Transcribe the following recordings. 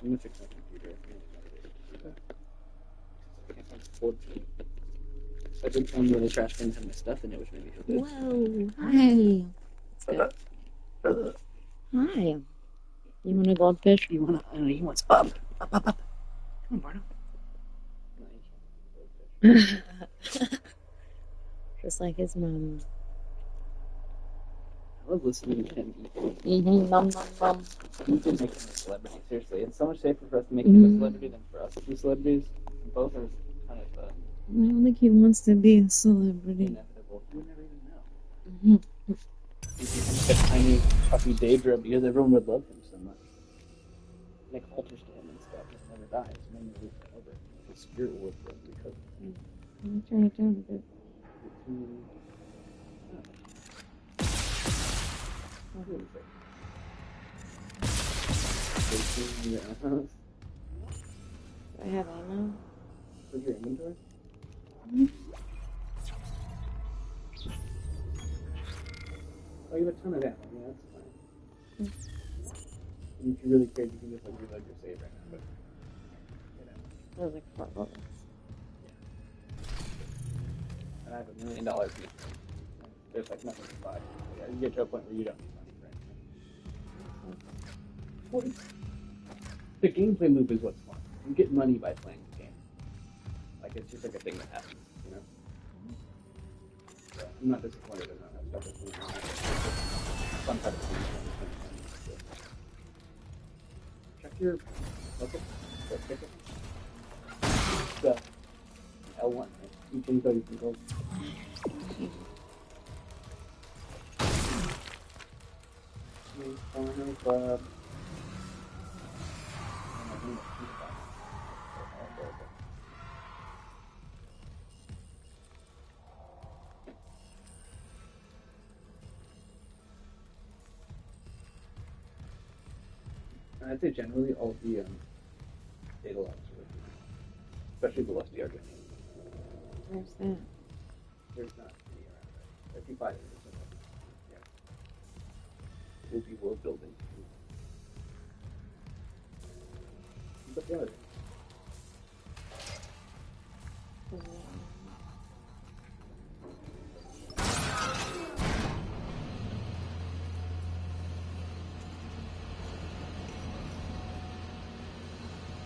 I'm gonna fix my computer. I can't find support. So I did find where the trash cans have my stuff in it, which made me feel good. Whoa. Hi. Hi. You want a goldfish? You wanna? I know he wants up. Up. Come on, Barno. No, you can't. Just like his mom. I love listening to him eat. Mm-hmm. Nom, nom, nom. You can make him a celebrity. Seriously, it's so much safer for us to make him a celebrity than for us to be celebrities. Both are kind of I don't think he wants to be a celebrity. inevitable. You would never even know. He'd become like a tiny, puffy Daedra because everyone would love him so much. Make altars to him and stuff. He never dies. No one moves him over. The spirit will live because of him. Let me turn it down a bit. Do I have ammo? Where's your inventory? Oh, you have a ton of ammo. Yeah, that's fine. And if you really cared, you can just like reload your save right now. But There's like 4 bullets. and I have $1 million each. There's like nothing to buy. Yeah, you get to a point where you don't need money for anything. The gameplay loop is what's fun. You get money by playing the game. Like it's just like a thing that happens, you know. So I'm not disappointed in that stuff. It's fun type of thing. Check your local ticket. The L1, right? You can go. Club. I'd say generally all the data logs are really good, especially the Lusty Argent. Where's that? There's not any around it. If you find it, there's no. Yeah. We'll be world building. But the other.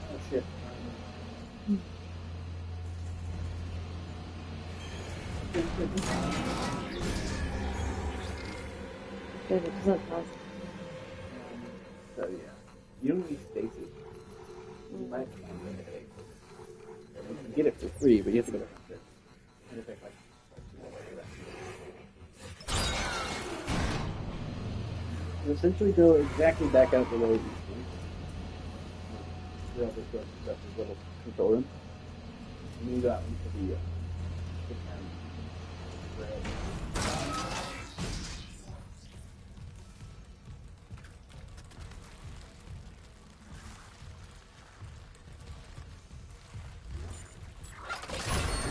Oh shit. Good, it doesn't cost. So yeah, you don't need stasis. You might find it. You can get it for free, but you have to go to Hunter. And it's like you essentially go exactly back out the way you went. You have this little control room. And you go out into the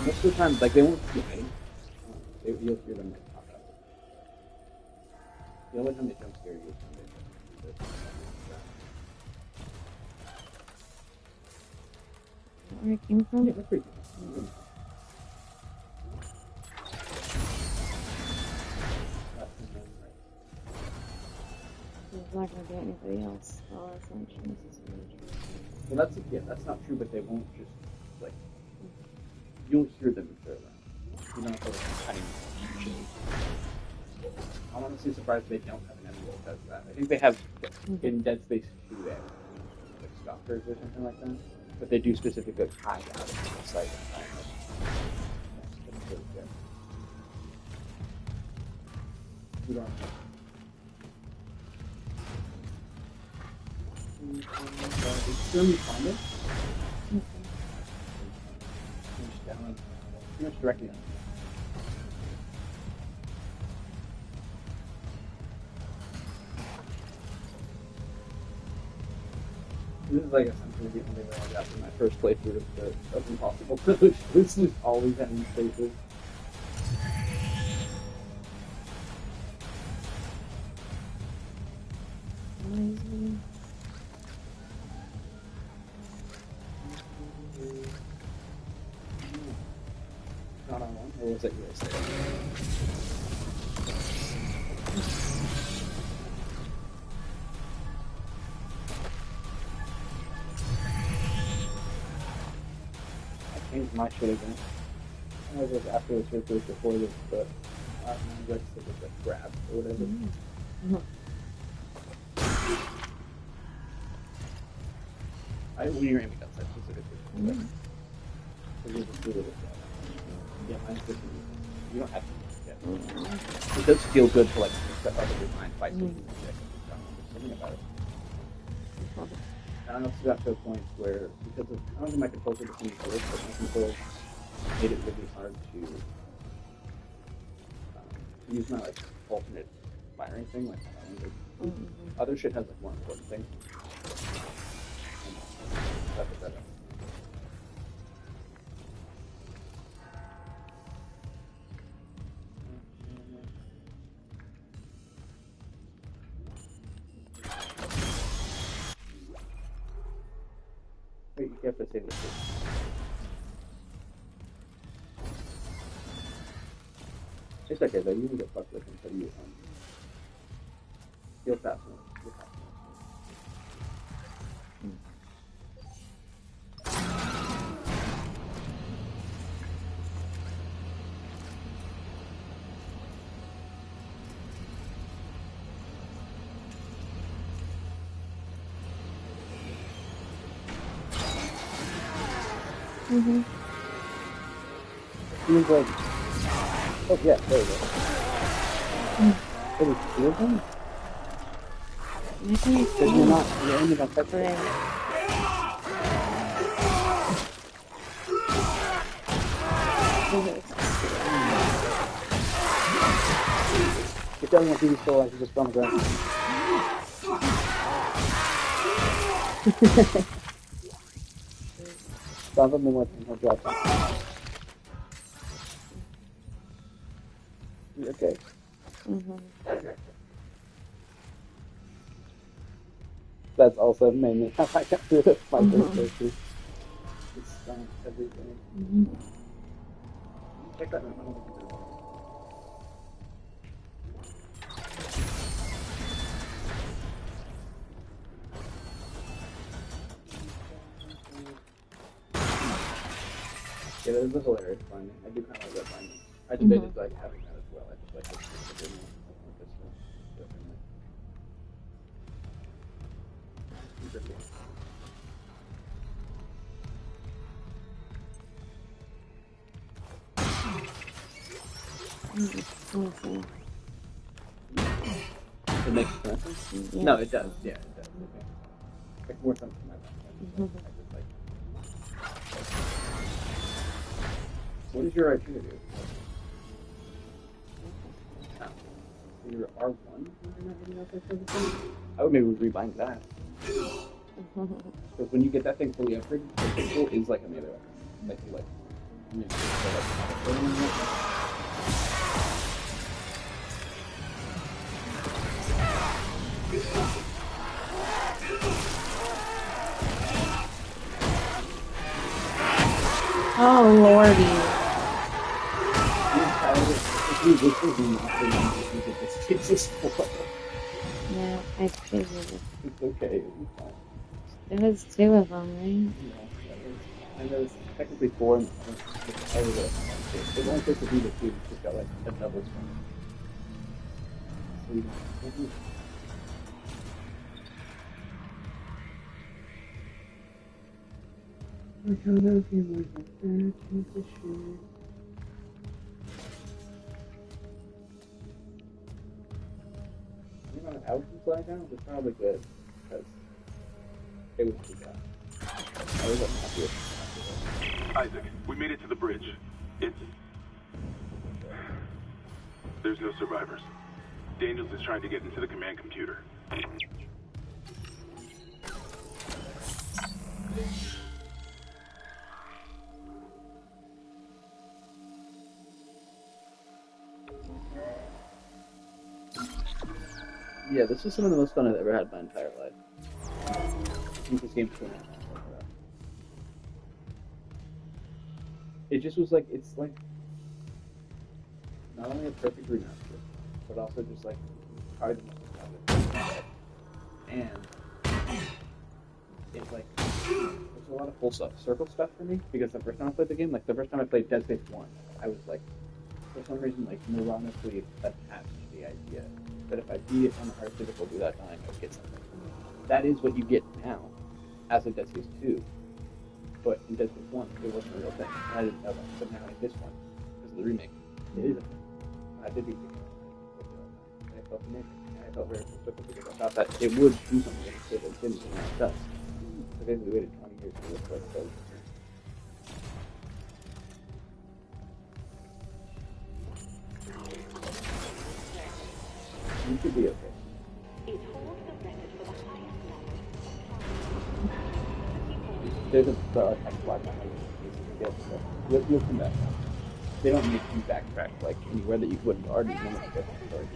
most of the time, like they won't fly. You'll hear them like pop out. The only time they jump scare you is when they Where it came from? yeah, that's pretty cool. It's not going to be anybody else. Oh, that's not necessarily true. Well, that's not true, but they won't just like you'll hear them if they're around. You don't have to like cutting. I'm honestly surprised they don't have an enemy that does that. I think they have in Dead Space 2 they have like stalkers or something like that, but they do specifically hide out of the sight environment. That's really good. You don't. It's really fun. Pretty much directly on. This is like essentially the only way I got from my first playthrough of Impossible Village. This is always having spaces. What was it you were saying? I changed my shit again. I don't know if it was after the search or before this, but I remember it was like grab or whatever. I didn't when you're aiming outside specifically. Because you just do it. Yeah, mine's different. You don't have to. Yeah. It does feel good to like step out of your mind by taking the check. There's something about it. I don't know if it got to a point where, because of, I don't think my controls were becoming good, but my controls made it really hard to use my like alternate firing thing. Like other shit has like more important things. That's what that is. Wait, you have to say this. It's okay though, you can get fucked with until you you'll pass one. You'll pass He was like, oh yeah, there we go. It was two of them? Because you're only gonna touch it. If that one TV still like, just on the ground. Stop him and let him drop him. You okay? That's also made me have I got through the fight this It's everything. Check that out. Yeah, that is a hilarious finding. I do kind of like that finding. I debated like having that as well. I just like this more. It makes sense. Yeah. No, it does. Yeah, it does. Okay. It's more something like that. I just like. What is your itinerary? Your R1? I would maybe rebind that. Because when you get that thing fully upgraded, the pistol is like a melee weapon. Like, oh lordy. Yeah, I figured it. It's okay, it'll be fine. There was two of them, right? Yeah, and there's technically four. It only takes to be the two. It's just got like a double swing. Outcomes right now was probably good because it was too bad. I was unhappy with it. Isaac, we made it to the bridge. There's no survivors. Daniels is trying to get into the command computer. Yeah, this was some of the most fun I've ever had in my entire life. I think this game's going to it just was like, it's like, not only a perfect remaster, but also just like probably the most nostalgic. And it's like there's a lot of full circle stuff for me because the first time I played the game, like the first time I played Dead Space 1, I was like for some reason like neuronically attached to the idea that if I beat it on the hard difficulty that time, I would get something. That is what you get now as a Dead Space 2. But in Dead Space 1, it wasn't a real thing. And I didn't know that. But now in this one, because of the remake, it is a thing. I did beat it. And I felt amazing. And I felt very fulfilled because I thought that it would do something that it didn't, and now it does. So basically waited 20 years for this like so. You should be okay. There's a text block behind you. You'll come back now. They don't make you backtrack like anywhere that you wouldn't already know what the story.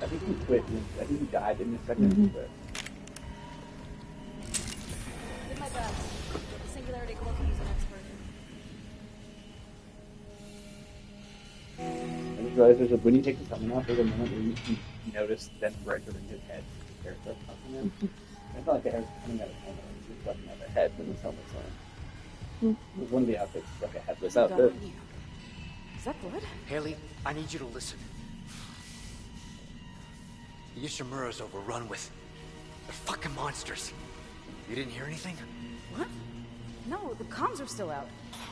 I think he quit. I think he died in a second. But Did my best. The Singularity Core can use the next version. I just realized when you take the summon off, there's a moment where you notice them right over his head. His hair starts popping in. I felt like the hair was coming out of his helmet, and just reflecting out their head when his helmet's on. It was one of the outfits, like a headless outfit. Is that blood? Haley, I need you to listen. The Ishimura's overrun with... They're fucking monsters. You didn't hear anything? What? No, the comms are still out.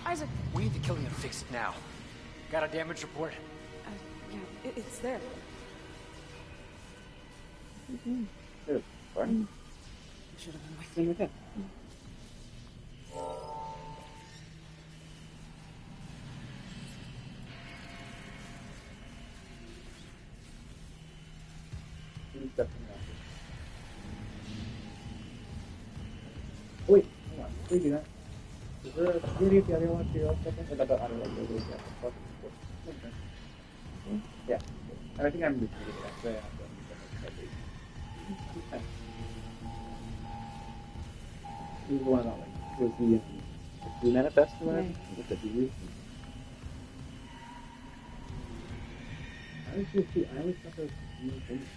Isaac... We need the Killian fixed now. Got a damage report? Yeah, it's there. Good. Fine. I should have been with Same with him. Oh, wait, hold on. Before you do that, is there a security if the other one to your second? I don't know. Yeah. I think I'm repeating it. Actually, I have to. This is one of them. Like, was the manifest or whatever? With the DU? I always thought those new things.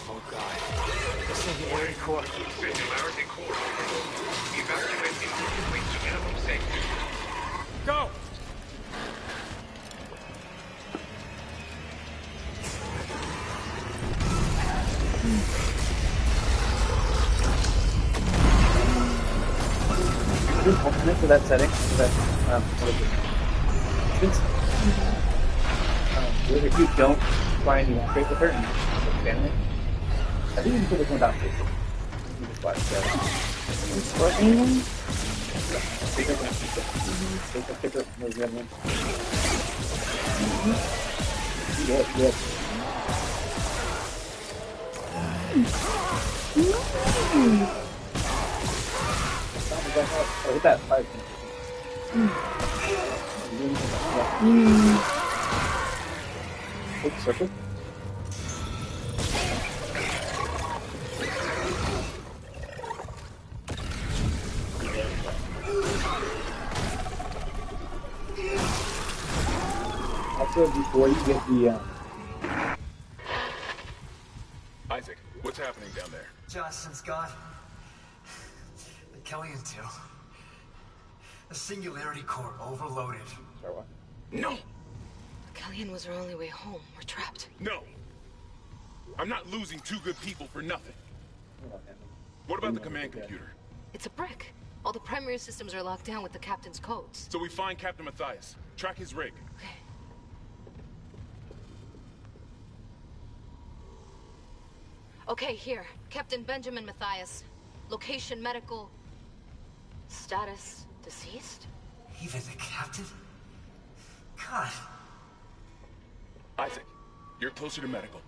Oh god. The Singularity Core. Singularity Core. Evacuate the fleet to minimum safety. Go! Is this ultimate for that setting? For that, what is it? Since, if you don't try and you won't trade with her and you expand it, I think you can put this one down too. You just watch it. It's working then? Take a sticker, move the other one. Good. Oh, hit that 5. Oops, circle. Also, before you get the Isaac, what's happening down there? Johnson's gone. The Killian too. The Singularity Core overloaded. sorry, what? No! Killian was our only way home. We're trapped. No! I'm not losing two good people for nothing. What about the command computer? It's a brick. All the primary systems are locked down with the captain's codes. So we find Captain Matthias, track his rig. Okay. Okay, here. Captain Benjamin Matthias. Location medical. Status deceased? Even the captain? God. Isaac, you're closer to medical.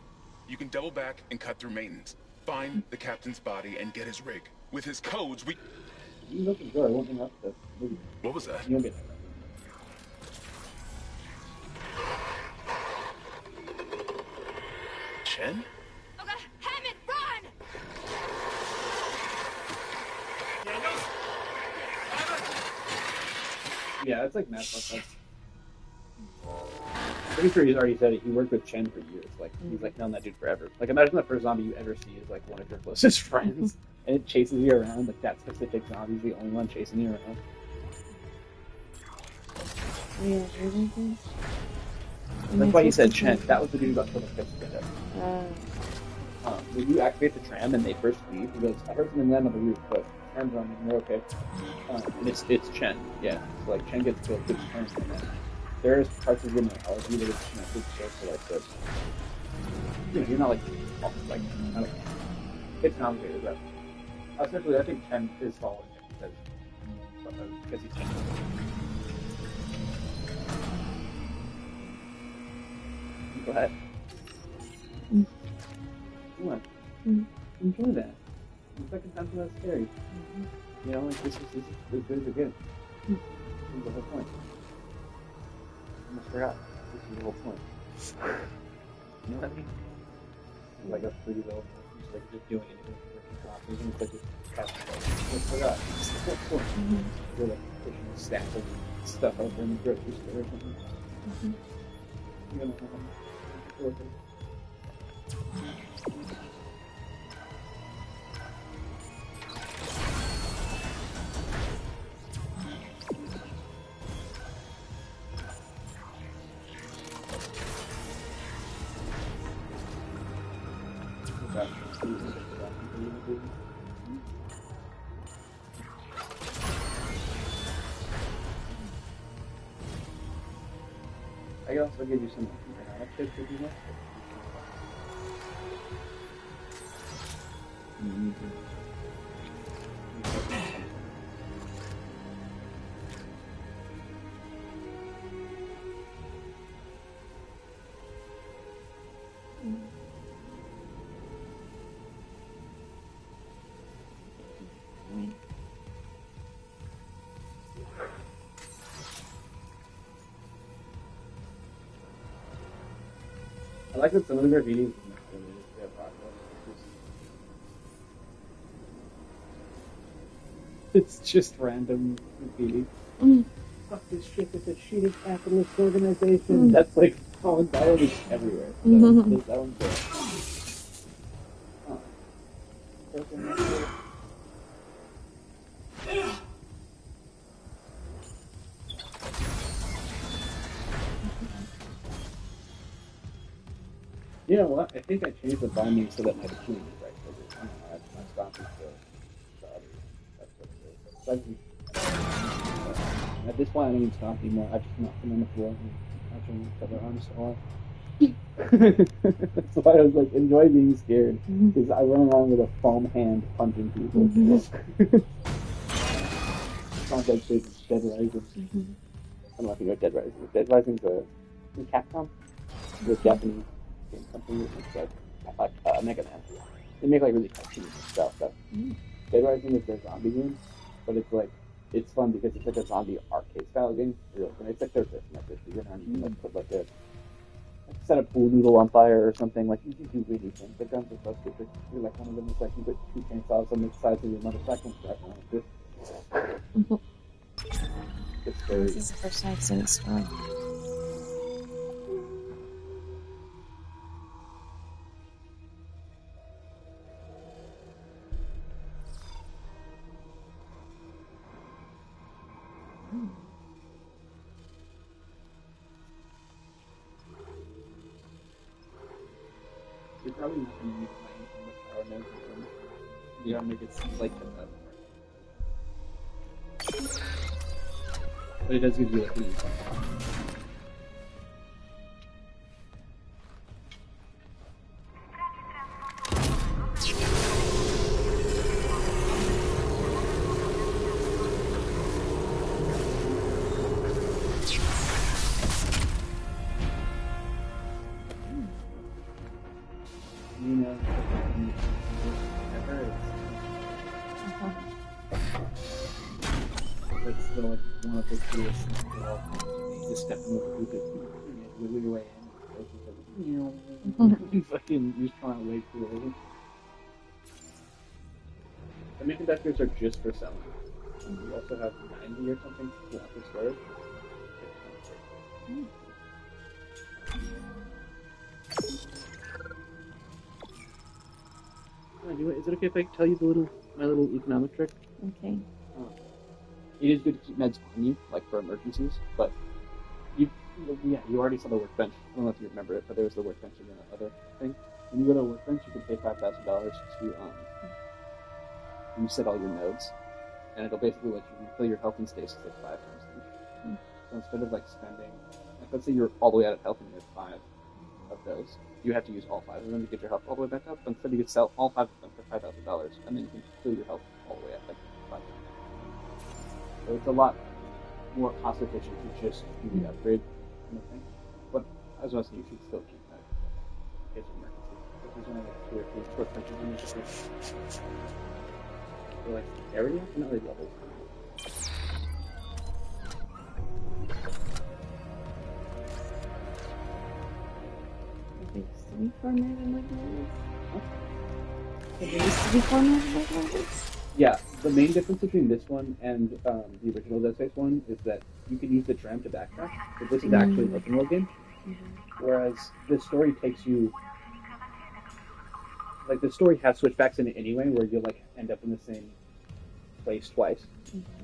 You can double back and cut through maintenance. Find the captain's body and get his rig. With his codes, we... You can open the door, it won't bring up the movie. What was that? You'll get Chen? Oh god, Hammond, run! Yeah, it's like Matt fucked up. Pretty sure he's already said it. He worked with Chen for years. Like he's like known that dude forever. Like imagine the first zombie you ever see is like one of your closest friends, and it chases you around. Like that specific zombie's the only one chasing you around. Yeah, really? That's why he said Chen. That was the dude who got killed in Fifth Window. Uh, When you activate the tram and they first leave, he goes, "I heard something land on the roof, but tram's on me. We're okay." And it's Chen. Yeah, so like Chen gets killed, gets turned, and then there's parts of your mythology that it's connected to like this. You know, you're not like I don't know. It's complicated, but essentially, I think Chen is following it because he's Chen. Go ahead. What? Enjoy that. The second time's not scary. You know, like this is as good as it gets. This is the whole point. I almost forgot. This is the whole point. You know what I mean? Like a free will, just doing anything for coffee, even if it's just catching up. I forgot. It's the whole point. You're like pushing a stack of stuff over in the grocery store or something. You don't know. I can also give you some tips if you want. I like that some of the graffiti it's just random graffiti. Fuck this shit, it's a shitty capitalist organization. That's like common dialogue everywhere. So that one's good. You know what? I think I changed the binding so that my bikini is right. Because I don't know, my stomping the other. That's what it is. At this point, I don't even stomp anymore. I just knock them on the floor and punch them with their arms so hard. That's why I was like, enjoy being scared. Because I run around with a foam hand punching people. Sounds like Dead Rising. I don't know if you know Dead Rising. Dead Rising's a Capcom. The Japanese game company that makes like Mega Man. They make like really cartoony stuff. Dead Rising is their zombie game, but it's fun because it's like a zombie arcade style game. It's like third person, like this. You can like put like set a pool noodle on fire or something. Like you can do really things. The guns are so stupid. You're like one of them is like you put 2 chainsaws on the size of your motherfucking weapon like this. It's scary. this is the first time I've seen it storm. You're probably not going to use my power node. You gotta make it like that. But it does give you like really fun. You know, that's still like one of the coolest things. Just stepping over the hoop, you wiggle your way in. Fucking, you just come out way too early. Semiconductors are just for selling. You also have 90 or something for storage. Is it okay if I tell you my little economic trick? Okay. It is good to keep meds on you, like for emergencies, but you already saw the workbench. I don't know if you remember it, but there was the workbench in the other thing. When you go to a workbench, you can pay $5,000 to reset all your nodes, and it'll basically let you refill your health and stasis like 5 times each. So instead of like spending, like let's say you're all the way out of health and you have 5 of those, you have to use all 5 of them to get your health all the way back up. But instead, you could sell all 5 of them for $5,000, and then you can fill your health all the way up like 5 times. So it's a lot more cost efficient to just do the upgrade kind of thing. But as well as you should still keep that in case of emergency. Because there's only like 2 or 3 short punches in this or like area, not really levels. They used to be formatted like levels. They used to be formatted like levels. Yeah, the main difference between this one and the original Dead Space one is that you can use the tram to backtrack, but this is actually an open world game. Whereas the story takes you, like the story has switchbacks in it anyway, where you'll like end up in the same place twice.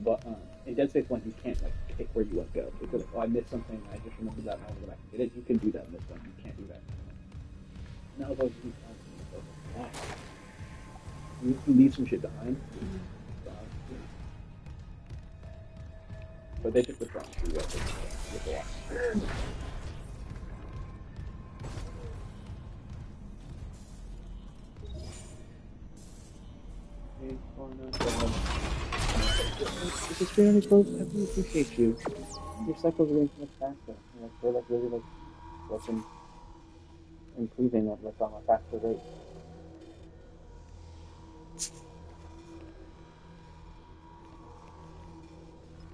But in Dead Space 1, you can't like pick where you want to go. Because like, oh, I missed something, I just remembered that, and I want to go back and get it. You can do that in this one. You can't do that. Now those you can leave some shit behind. But they took the front for you guys with the loss. This is 300 close. I really appreciate you. Your cycles are going so much faster. They're like really like working, improving at like on a faster rate.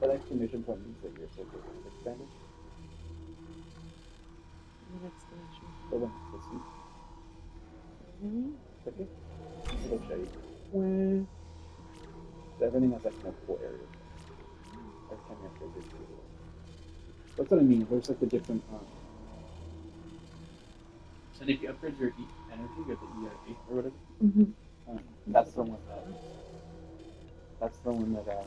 That exclamation point means that your cycles are expanded. What exclamation? So when it's listening. Really? Okay. It'll show you. So everything has like multiple areas. Every time you have to do it. That's what I mean. There's like the different. And if you upgrade your energy, you get the ERG or whatever. That's the one that. That's the one that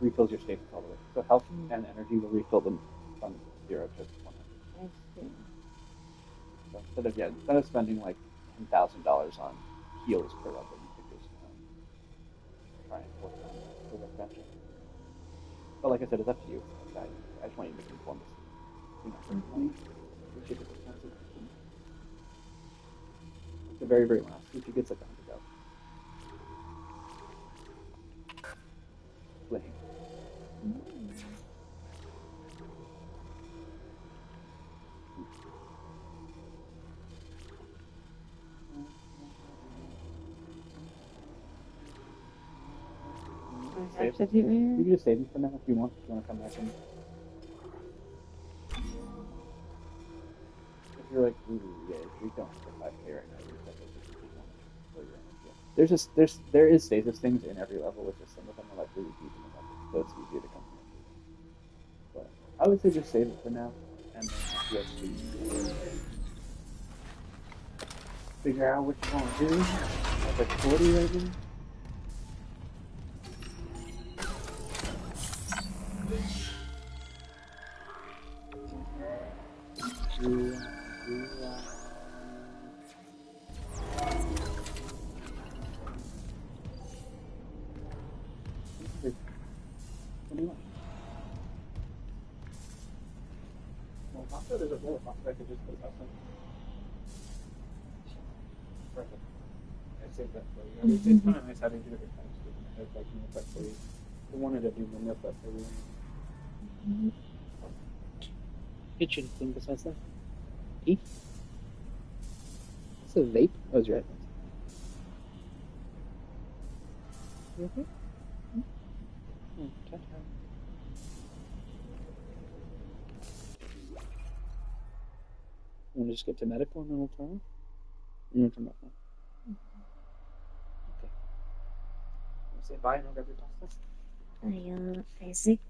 refills your status all the way. So health and energy will refill them from 0 to 100. I see. So instead of spending like $10,000 on heals per level, you could just try and work on the workbench. But like I said, it's up to you. I just want you to make informed decisions. Money. The ship is expensive. The very, very last, if you get like 100,000. Playing. Activate You mirror? can just save them for now if you want. If you want to come back and. If you're like, ooh, yeah, we don't have 5K right now. There is stasis things in every level, which is some of them are like really deep in the level, so it's easier to come from. But I would say just save it for now, and then just figure out what you want to do. I have like 40 right now. Well, pasta, there's a bowl of pasta I could just put pasta in. Perfect. I saved that for you. It's kind of nice having 2 different times to have like meal prep for you. I wanted to do the meal prep for you. Kitchen thing besides that. Tea? It's a vape? Oh, it's your headphones. You okay? Ta-ta. want to just get to medical and then we'll turn off? You want to turn off now? Okay. Want to say bye and I'll grab your pasta? Isaac.